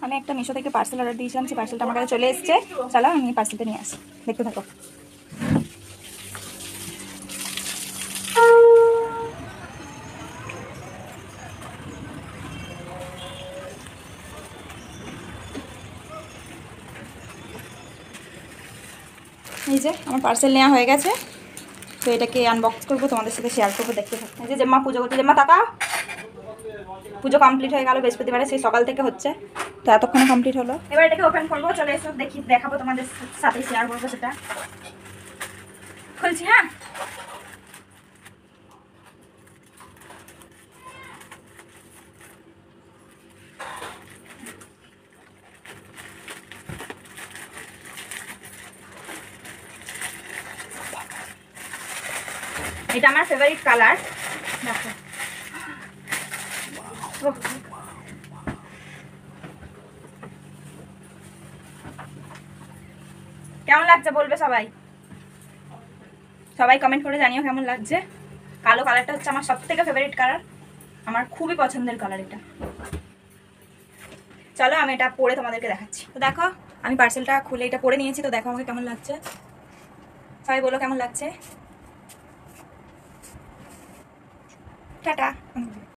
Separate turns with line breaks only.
আমি একটা মিশো থেকে পার্সেল অর্ডার দিয়েছিলাম, সেই পার্সেলটা আমার কাছে চলে এসেছে। চলো আমি পার্সেলটা নিয়ে আসি, দেখতে থাকো। এই যে আমার পার্সেল নেওয়া হয়ে গেছে, তো এটাকে আনবক্স করবো, তোমাদের সাথে শেয়ার করবো, দেখতে থাকো। এই যে জেম্মা পুজো করতে, জেম্মা তাকা। পুজো কমপ্লিট হয়ে গেল বৃহস্পতিবারে, সেই সকাল থেকে হচ্ছে, তো এতক্ষণে কমপ্লিট হলো। এবার এটাকে ওপেন করবো, চলে এসো দেখাবো তোমাদের সাথে শেয়ার করবো সেটা। খুলছি, হ্যাঁ। এটা আমার ফেভারিট কালার, দেখো। কেমন লাগছে বলবে সবাই, সবাই কমেন্ট করে জানিও কেমন লাগছে। কালো কালারটা হচ্ছে আমার সব থেকে ফেভারিট কালার, আমার খুবই পছন্দের কালার এটা। চলো আমি এটা পরে তোমাদেরকে দেখাচ্ছি। তো দেখো আমি পার্সেলটা খুলে এটা পরে নিয়েছি, তো দেখো আমাকে কেমন লাগছে, সবাই বলো কেমন লাগছে। টাটা।